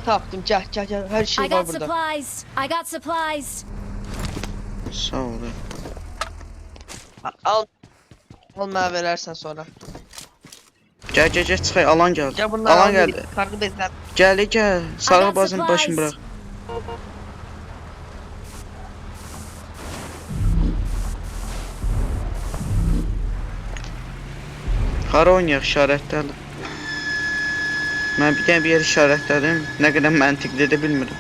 tapdım. Gel. Her I şey var got burada. supplies. I got supplies. Sağ ol. Al. Al mənə verərsən sonra. Gel çıxay, alan geldi. Gel bunları Alan al. geldi. Kargı bezlər. Gel. Sarı got bazın başını supplies. bırak. Hara oynayaq işarətlərlə. Mən bir dənə bir yer işarətlədim. Nə qədər məntiqli də bilmirəm.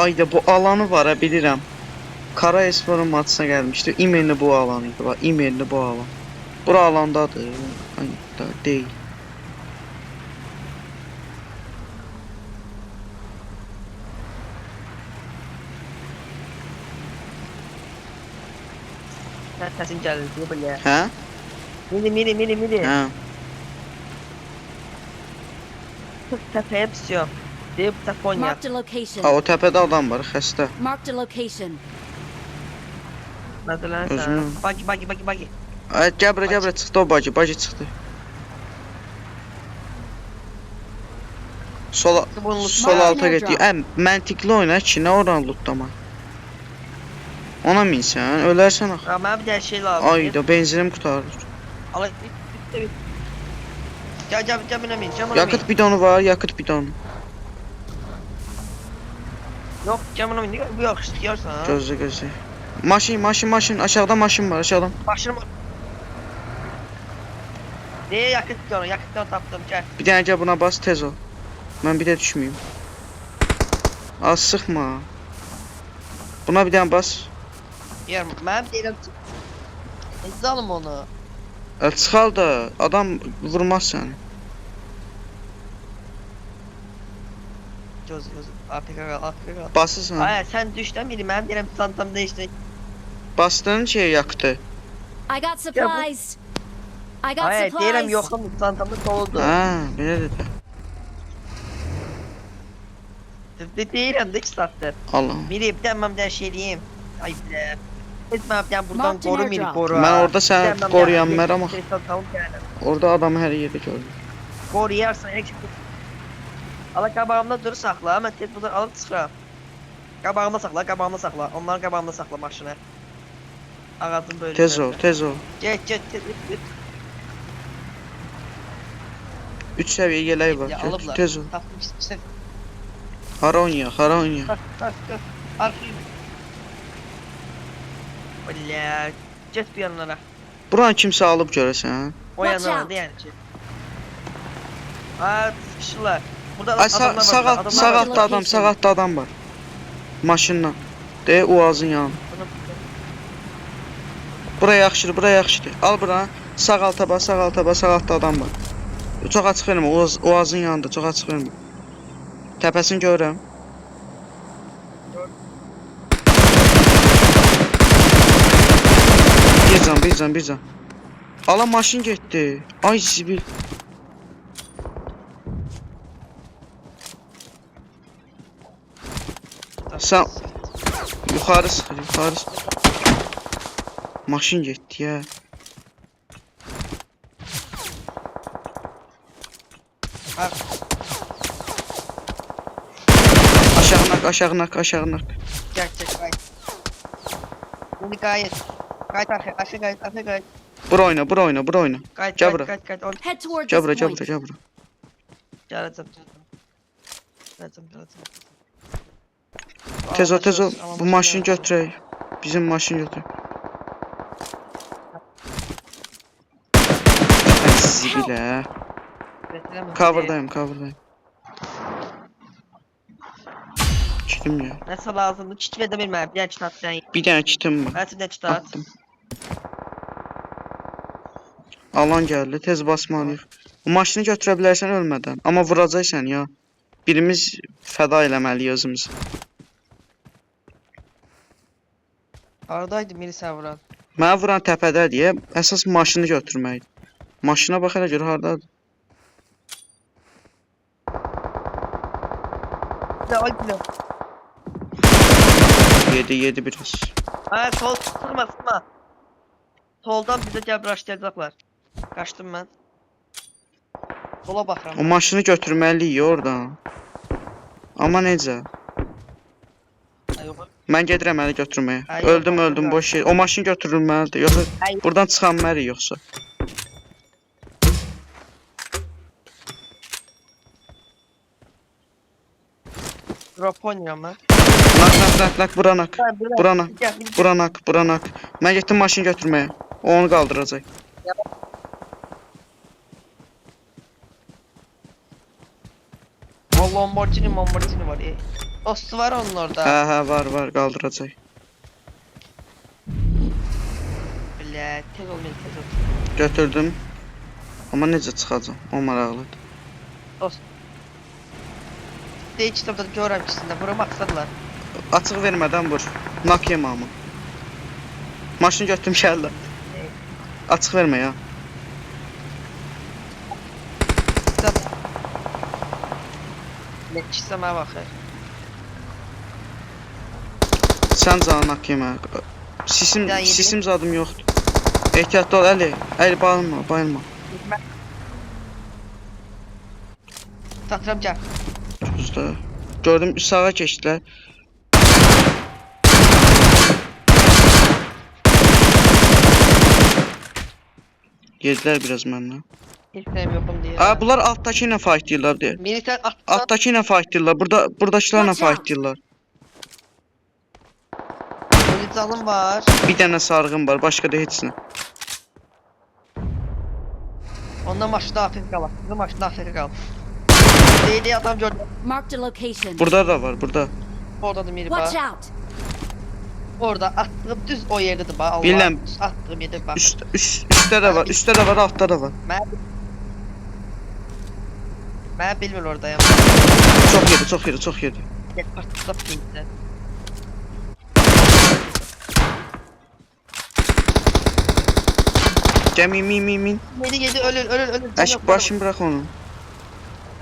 Ayda bu alanı var ha bilirəm. Kara Espor'un maçına gəlmişdi. İmenli bu alan idi. Bax, İmenli bu alan. Bura alandadır. Ay da deyil. Səsin gəlir, deyə bilə. Hə? Mini. Hə. Təpəyə pisiyorum. Deyib təpə oynayaq. Marked a location. Ha, o təpədə adam var, xəstə. Marked a location. Nədirlər Özünü. sən? Bagi. Ay, gəbrə çıxdı o bacı çıxdı. Sol alta getdi. Məntiqli oyna ki, nə oran lootlama. Ona minsən, ölərsən axı. Ha, mənə bir dənə şey lazım. Ayda benzinim qurtarır. Al, bitti. Gel buna min. Yakıt bidonu var, yakıt bidonu. Yok, gel buna min. Bu yok istiyorsan. Gözlə. Maşın. Aşağıda maşın var, aşağıdan. Başını mı? Neye yakıt diyorum? Yakıttan tapdım. Gel. Bir dənə gəl buna bas, tez ol. Mən bir də düşməyim. Az sıxma. Buna bir dənə bas. Yer, mən deyirəm. Ezalım onu. Çıxal da, adam vurmaz səni. Göz. Artık al. Basırsan. Ay, sen düştün biri. Mən deyirəm çantamda işte. Bastığın şey yaktı. I got supplies. I got Ay, deyirəm supplies. yoxum çantamda doludur. Ha, belə dedi. Deyirəm də 2 saatdir. Allahım. Biri bir dənə mən şey diyeyim. Ay bilə. Etmə bir dənə buradan Martin qoru airdrop. mini qoru. Mən orada səni qoruyan məram axı. Qoru. Orada adamı hər yerdə gördüm. Qoruyarsan heç. Ala qabağımda dur saxla. Mən tez buradan alıb çıxıram. Qabağımda saxla. Onların qabağımda saxla maşını. Ağacın böyle. Tez ol. Get. 3 səviyyə yelək var. Alıblar. Tez ol. Tapmışsın. Hara oynayaq. Kaç. Arkayı. Bля. Get bir yanlara. Buranı kimsə alıb görəsən. O Watch yanlara out. da yani ki. Aa, sıkışırlar. Burada Ay adamlar var. sağ altda adam var. Maşınla. De Uazın yanı. Bura yaxşıdır. Al bura. Sağ alta bas, sağ altda adam var. Çox açıq vermə, Uazın yanında çox açıq vermə. Təpəsini görürəm. Bir can. Ala maşın getdi. Ay zibil. Sən yuxarı sıxır. Maşın getdi ya. Aşağınak. Gel. Şimdi gayet. Gayet aşağı gayet. Bura oyna. Gayet. Gel bura. Head towards Gel this point. bura. Geleceğim. Tez ol. Bu maşını götürək. Bizim maşını götür. Zibilə. Cover'dayım. Kitim ya. Nasıl lazımdı? Kit vedə bilməm. Bir kit atsan. Bir dənə kitim var. Hətta kit at. Attım. Alan gəldi. Tez basmalıyıq. Bu maşını götürə bilərsən ölmədən. Amma vuracaqsan ya. Birimiz fəda eləməliyik özümüzü. Haradaydı Melisa vuran? Mənə vuran təpədədir ya. Əsas maşını götürməkdir. Maşına bax hələ gör hardadır. Ay bilə. Yedi biraz. Ha, sol sıkma. Soldan bize gel başlayacaklar. Kaçtım ben. Sola baxıram. O maşını götürməliyik oradan. Amma necə? Ay, yox. Mən gedirəm əli götürməyə. Ay, yox, Öldüm, yox, yox. boş yer. O maşın götürülməlidir. Yoxsa Ay. buradan çıxanməliyik yoxsa. Drop oynayıram mən. Nak, buranak. Hə, bura- Buranak, Gəl, bir- buranak. Mən getdim maşın götürməyə. O onu qaldıracaq. O Lamborghini var. Dostu var onun orada. Hə, var, qaldıracaq. Bilə, tez ol. Götürdüm. Amma necə çıxacam? O maraqlıdır. Dost. Deyik kitabda görürəm ikisində. Bura maqsadlar. Açıq vermədən vur. Nak yemə amma. Maşını götürdüm gəldi. Açıq vermə ya. Kitab. Ne kisəmə baxır. Sən canı nak yemə. Bir daha yedim. Sisim zadım yoxdur. Ehtiyatlı ol Əli. Əli bayılma. Satıram gəl. Düzdür. Gördüm sağa keçdilər. Yedilər biraz məndən. Heç nəyim yoxum deyə. Bunlar altdakı ilə fightlayırlar deyə. Beni sən atsan. Altdakı ilə fightlayırlar. Buradakılarla Watch out. fightlayırlar. Ölü canım var. Bir dənə sarğın var, başqa da heç nə. Ondan maşında afk qalır. Bizim maşında afk qalır. Deydi adam gördüm. Marked a location. Burada da var, burada. Oradadır biri Watch bak. out. Orada attığım düz o yerdedir bak. Allah. Biləm. Düz attığım yerdə bak. Üstdə də var, altda da var. Mən bilmir oradayım. Çox yedi. Gel partida pinçə. Gəl min. Yedi ölür. Əşk başını burax onu.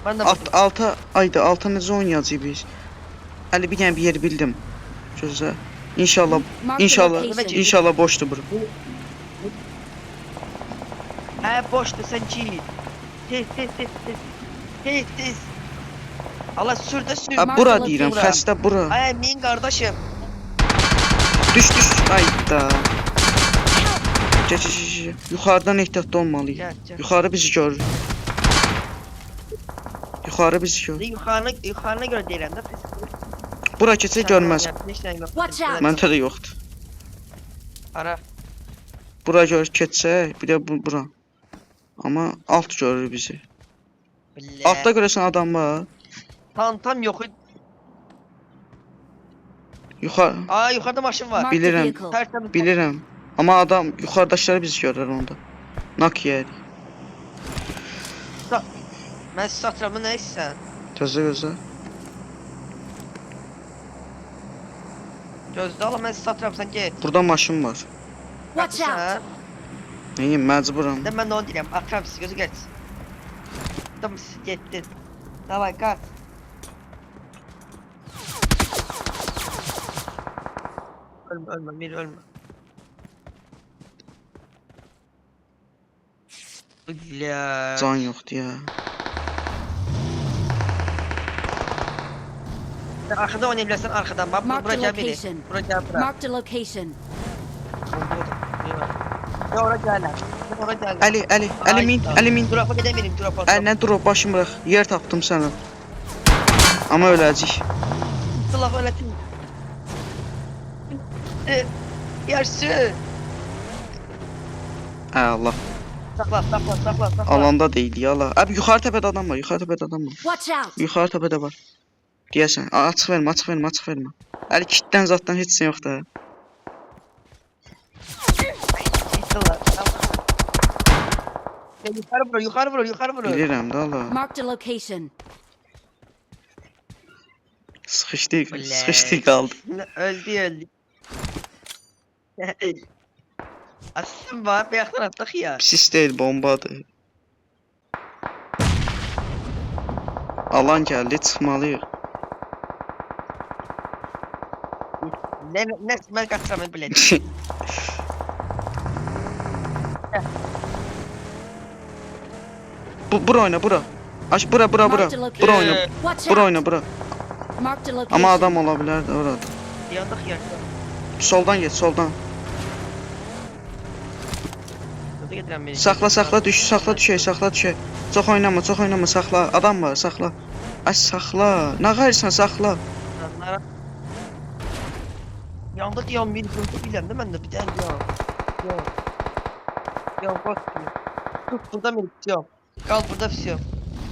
Ben de Alta necə oynayacağıq biz? Hələ bir dənə bir yer bildim. Gözlə. İnşallah boşdur bura. boştu sen ki. Tez. Allah sür. Bura deyirəm, xəstə bura. Ay min kardeşim. Düş. Ayda. Geç. Yuxarıdan ehtiyatlı olmalıyıq. Gel. Yuxarı bizi görür. Yukarına göre deyirəm də. Bura keçsə görməz. Watch out. Məndə də yoxdur. Ara. Bura gör keçsə, bir də bura. Amma alt görür bizi. Altda görəsən adam var. Tam yok. Yuxarı Aa yukarıda maşın var. Marked a Bilirəm. vehicle. Tertemiz. bilirəm. Amma adam yuxarıdaşları bizi görür onda. Nak yeyərik. Ben satıramı neyse. Gözlə. Gözde ala ben satıram sen git. Burada maşın var. Watch out. Neyim, məcburam. De ben de onu diyeyim. Atıram sizi gözü geç. Tamam siz gittin. Davay kalk. Ölme bir ölme. Ya. Can yoxdur ya. Sen arkada oynayabilirsin arkadan. Bak Mark buraya the gel biri. location. Buraya gel bırak. Marked a location. Ya oraya gel lan. Oraya gel. Əli min. Drop'a gidemeyelim drop'a. Əlinə dur, başını burax. Yer tapdım sənə. Amma öləcək. Allah öğretin. Yarısı. Allah. Sakla. Alanda deyil ya la. Abi yuxarı təpədə adam var. Watch out. Yuxarı təpədə var. Deyəsən. Açıq vermə. Əli kitdən zatdan heç nə yoxdur. Yukarı vur. Bilirəm də la. Marked a location. Sıxışdı qaldı. Öldü. Aslında var bir yaktan attık ya. Pis deyil, bombadır. Alan gəldi, çıxmalıyıq. Ne ben kaçıramı bile. Bura oyna bura. Aç bura. Bura oyna. Watch Bura out. oyna bura. Marked a location. Ama adam ola bilər də orada. Yandık yer. Soldan get, soldan. Hadi getirəm beni. Saxla düşək. Çox oynama, saxla. Adam var, saxla. Ay saxla. Nə qayırsan, saxla. Yandı diyorum bir fırtı bilen de ben de bir tane diyorum. Yok bak. Dur burada mı bitiyor? Kal burada bitiyor.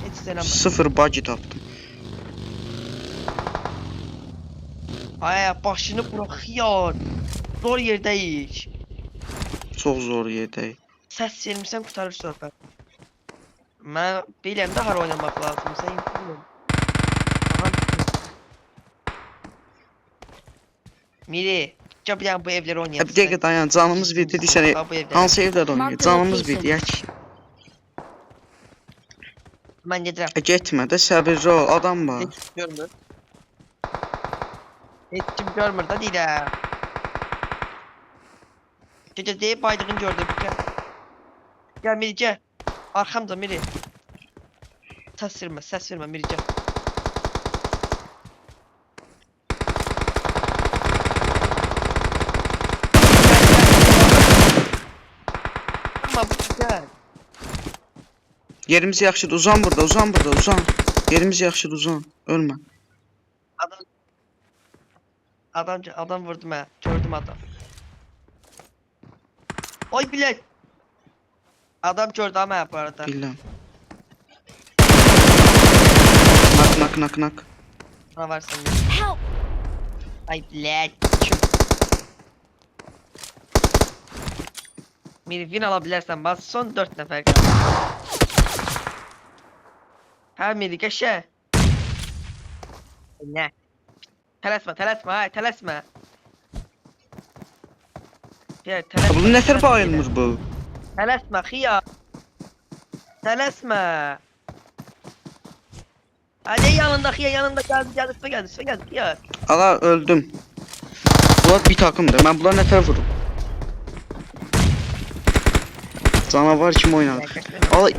Hiç deneme. 0 buggy tapdım. Ay başını bırakıyor. Zor yerdeyiz. Çox zor yerdəyik. Ses vermişsen kurtarır söhbət. Mən biləm də hara oynamaq lazım. Sən bilmirəm. Aha. Miri, gəl bir dənə bu evləri oynayaq. Bir dəqiqə dayan, canımız bir dedik sənə. Hansı evdə oynayaq? Canımız bir deyək. Mən gedirəm. Getmə də, səbirli ol, adam var. Heç kim görmür. Heç kim görmür da deyirəm. Gecə deyib baydığını gördüm. Gəl. Gəl Miri gəl. Arxamda Miri. Səs vermə Miri gəl. Amma bu gəl. Yerimiz yaxşıdır, uzan burada. Yerimiz yaxşıdır, uzan. Ölmə. Adam vurdu mən. Gördüm adam. Oy bilek. Adam gördü ama bu arada. Biləm. Nak. Bana varsan. Help. Ay bilek. Miri win alabilirsen bas son 4 nefer kaldı. Ha Miri geçe. Ne? Tələsmə. Gel tələsmə. Bu nətər bayılmır bu? Tələsmə xiya. Tələsmə. Hadi yanında xiya geldi üstə geldi xiya. Ala öldüm. Bunlar bir takımdır. Mən bunlar nətər vurum? Canavar kimi oynadı. Ala